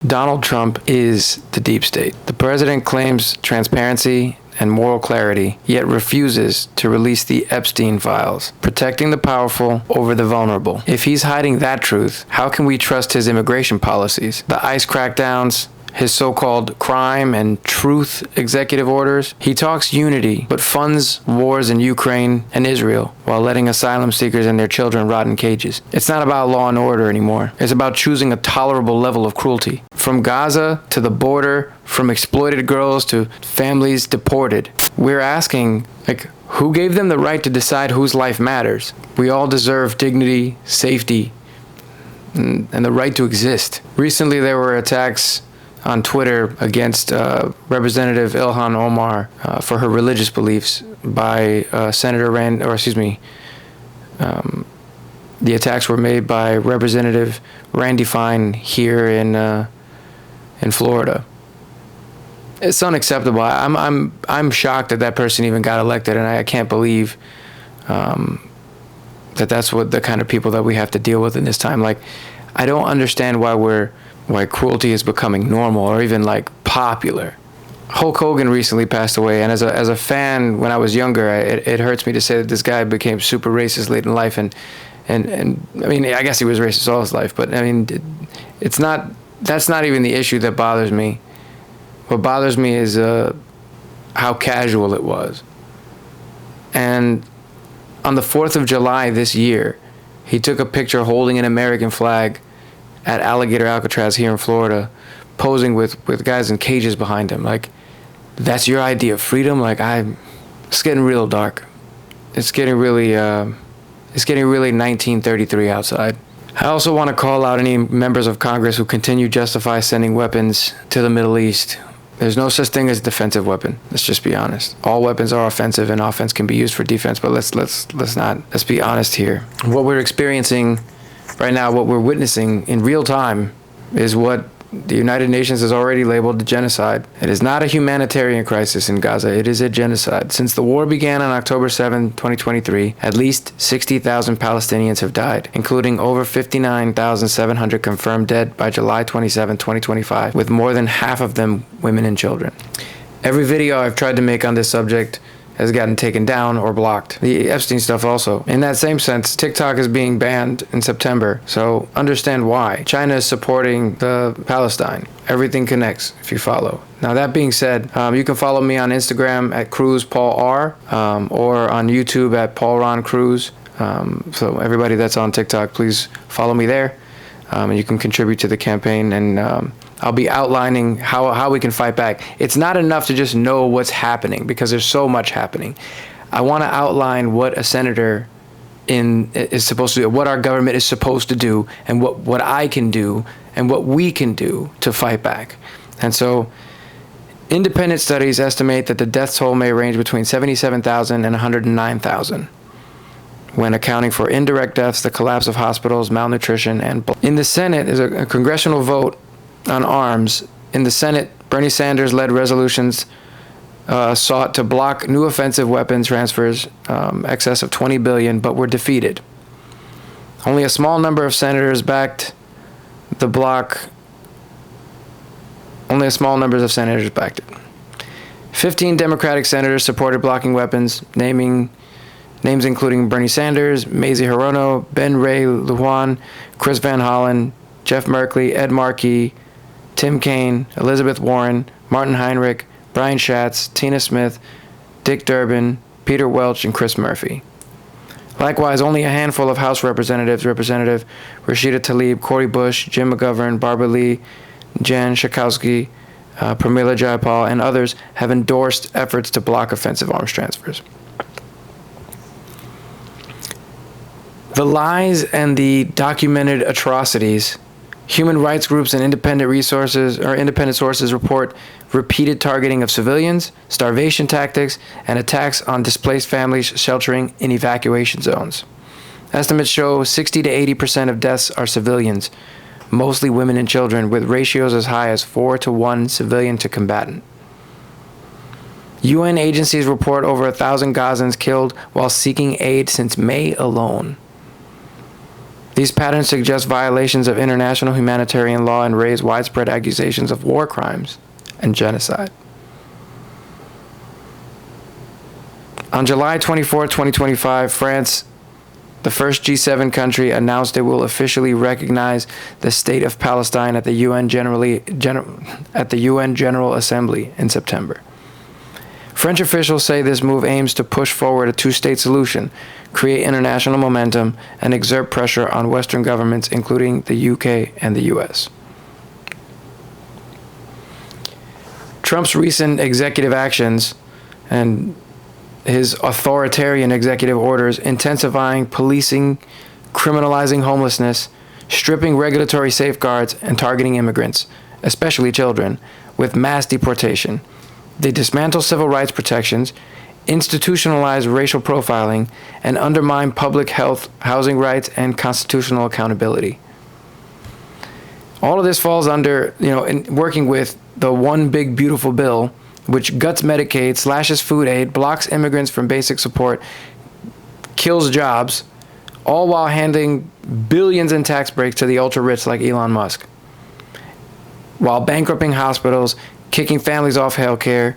Donald Trump is the deep state. The president claims transparency and moral clarity, yet refuses to release the Epstein files, protecting the powerful over the vulnerable. If he's hiding that truth, how can we trust his immigration policies? The ICE crackdowns, his so-called crime and truth executive orders. He talks unity, but funds wars in Ukraine and Israel while letting asylum seekers and their children rot in cages. It's not about law and order anymore. It's about choosing a tolerable level of cruelty. From Gaza to the border, from exploited girls to families deported. We're asking, who gave them the right to decide whose life matters? We all deserve dignity, safety, and the right to exist. Recently, there were attacks on Twitter against Representative Ilhan Omar for her religious beliefs by the attacks were made by Representative Randy Fine here in Florida. It's unacceptable. I'm shocked that person even got elected, and I can't believe that's what the kind of people that we have to deal with in this time. I don't understand why cruelty is becoming normal or even popular. Hulk Hogan recently passed away, and as a fan when I was younger, it hurts me to say that this guy became super racist late in life, and I mean, I guess he was racist all his life, but I mean, that's not even the issue that bothers me. What bothers me is how casual it was. And on the 4th of July this year, he took a picture holding an American flag at Alligator Alcatraz here in Florida, posing with guys in cages behind him. That's your idea of freedom? It's getting real dark. It's getting really 1933 outside. I also want to call out any members of Congress who continue to justify sending weapons to the Middle East. There's no such thing as a defensive weapon. Let's just be honest. All weapons are offensive, and offense can be used for defense. But let's be honest here. What we're experiencing right now, what we're witnessing in real time, is what the United Nations has already labeled genocide. It is not a humanitarian crisis in Gaza. It is a genocide. Since the war began on October 7, 2023, at least 60,000 Palestinians have died, including over 59,700 confirmed dead by July 27, 2025, with more than half of them women and children. Every video I've tried to make on this subject has gotten taken down or blocked. The Epstein stuff also. In that same sense, TikTok is being banned in September, so understand why. China is supporting the Palestine. Everything connects if you follow. Now that being said, you can follow me on Instagram at Cruz Paul R, or on YouTube at Paul Ron Cruz. So everybody that's on TikTok, please follow me there, and you can contribute to the campaign, and I'll be outlining how we can fight back. It's not enough to just know what's happening, because there's so much happening. I want to outline what a senator is supposed to do, what our government is supposed to do, and what I can do, and what we can do to fight back. And so, independent studies estimate that the death toll may range between 77,000 and 109,000. When accounting for indirect deaths, the collapse of hospitals, malnutrition, and... In the Senate, there's a congressional vote on arms. In the Senate, Bernie Sanders-led resolutions sought to block new offensive weapon transfers, excess of $20 billion, but were defeated. Only a small number of senators backed the block. Only a small number of senators backed it. 15 Democratic senators supported blocking weapons, names including Bernie Sanders, Mazie Hirono, Ben Ray Lujan, Chris Van Hollen, Jeff Merkley, Ed Markey, Tim Kaine, Elizabeth Warren, Martin Heinrich, Brian Schatz, Tina Smith, Dick Durbin, Peter Welch, and Chris Murphy. Likewise, only a handful of House representatives, Representative Rashida Tlaib, Cory Bush, Jim McGovern, Barbara Lee, Jan Schakowsky, Pramila Jayapal, and others, have endorsed efforts to block offensive arms transfers. The lies and the documented atrocities. Human rights groups and independent sources report repeated targeting of civilians, starvation tactics, and attacks on displaced families sheltering in evacuation zones. Estimates show 60 to 80% of deaths are civilians, mostly women and children, with ratios as high as 4-to-1 civilian to combatant. UN agencies report over 1,000 Gazans killed while seeking aid since May alone. These patterns suggest violations of international humanitarian law and raise widespread accusations of war crimes and genocide. On July 24, 2025, France, the first G7 country, announced it will officially recognize the state of Palestine at the UN General Assembly in September. French officials say this move aims to push forward a two-state solution, create international momentum, and exert pressure on Western governments, including the UK and the US. Trump's recent executive actions and his authoritarian executive orders intensifying policing, criminalizing homelessness, stripping regulatory safeguards, and targeting immigrants, especially children, with mass deportation. They dismantle civil rights protections, institutionalize racial profiling, and undermine public health, housing rights, and constitutional accountability. All of this falls under, in working with the One Big Beautiful Bill, which guts Medicaid, slashes food aid, blocks immigrants from basic support, kills jobs, all while handing billions in tax breaks to the ultra-rich like Elon Musk, while bankrupting hospitals, kicking families off health care,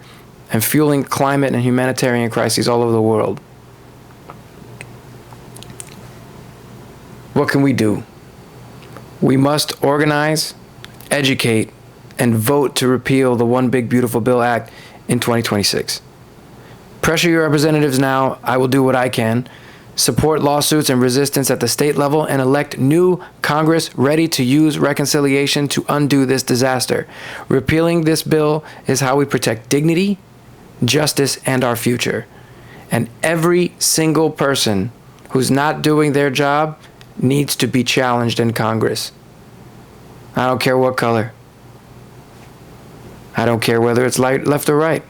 and fueling climate and humanitarian crises all over the world. What can we do? We must organize, educate, and vote to repeal the One Big Beautiful Bill Act in 2026. Pressure your representatives now. I will do what I can. Support lawsuits and resistance at the state level, and elect new Congress ready to use reconciliation to undo this disaster. Repealing this bill is how we protect dignity, justice, and our future. And every single person who's not doing their job needs to be challenged in Congress. I don't care what color. I don't care whether it's left or right.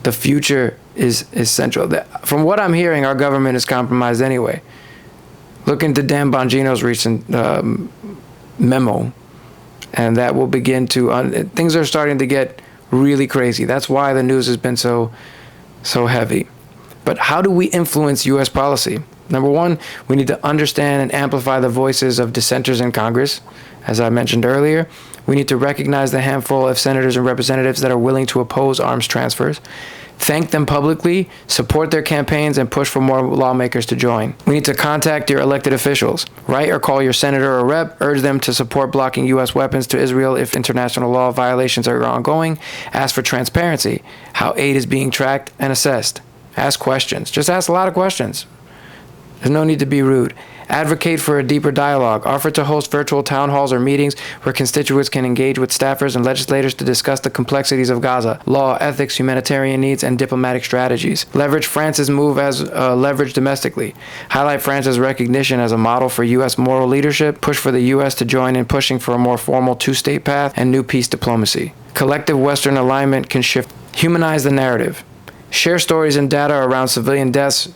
The future is central. From what I'm hearing, our government is compromised anyway. Look into Dan Bongino's recent memo, and that will begin to... things are starting to get really crazy. That's why the news has been so heavy. But how do we influence U.S. policy? Number one, we need to understand and amplify the voices of dissenters in Congress. As I mentioned earlier, we need to recognize the handful of senators and representatives that are willing to oppose arms transfers, thank them publicly, support their campaigns, and push for more lawmakers to join. We need to contact your elected officials. Write or call your senator or rep, urge them to support blocking U.S. weapons to Israel if international law violations are ongoing. Ask for transparency, how aid is being tracked and assessed. Ask questions. Just ask a lot of questions. There's no need to be rude. Advocate for a deeper dialogue. Offer to host virtual town halls or meetings where constituents can engage with staffers and legislators to discuss the complexities of Gaza, law, ethics, humanitarian needs, and diplomatic strategies. Leverage France's move as leverage domestically. Highlight France's recognition as a model for U.S. moral leadership. Push for the U.S. to join in pushing for a more formal two-state path and new peace diplomacy. Collective Western alignment can shift. Humanize the narrative. Share stories and data around civilian deaths,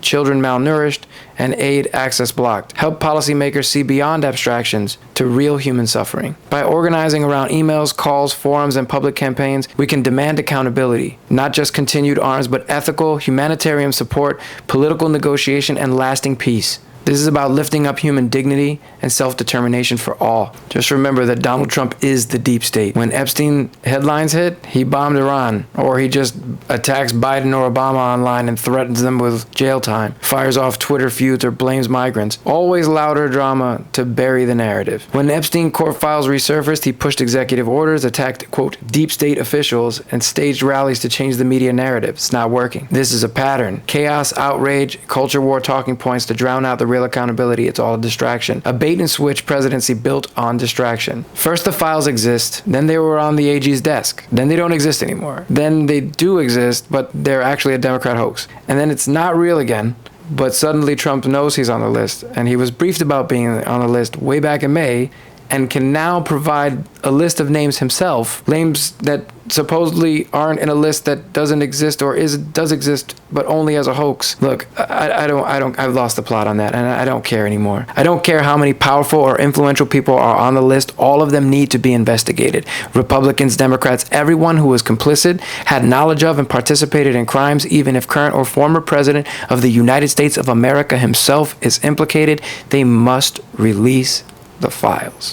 children malnourished, and aid access blocked. Help policymakers see beyond abstractions to real human suffering. By organizing around emails, calls, forums, and public campaigns, we can demand accountability, not just continued arms, but ethical, humanitarian support, political negotiation, and lasting peace. This is about lifting up human dignity and self-determination for all. Just remember that Donald Trump is the deep state. When Epstein headlines hit, he bombed Iran, or he just attacks Biden or Obama online and threatens them with jail time, fires off Twitter feuds, or blames migrants. Always louder drama to bury the narrative. When Epstein court files resurfaced, he pushed executive orders, attacked, quote, deep state officials, and staged rallies to change the media narrative. It's not working. This is a pattern. Chaos, outrage, culture war talking points to drown out the real accountability. It's all a distraction. A bait and switch presidency built on distraction. First the files exist, then they were on the AG's desk. Then they don't exist anymore. Then they do exist, but they're actually a Democrat hoax. And then it's not real again, but suddenly Trump knows he's on the list, and he was briefed about being on the list way back in May, and can now provide a list of names himself, names that supposedly aren't in a list that doesn't exist or does exist, but only as a hoax. Look, I've lost the plot on that, and I don't care anymore. I don't care how many powerful or influential people are on the list. All of them need to be investigated. Republicans, Democrats, everyone who was complicit, had knowledge of, and participated in crimes, even if current or former president of the United States of America himself is implicated, they must release the files.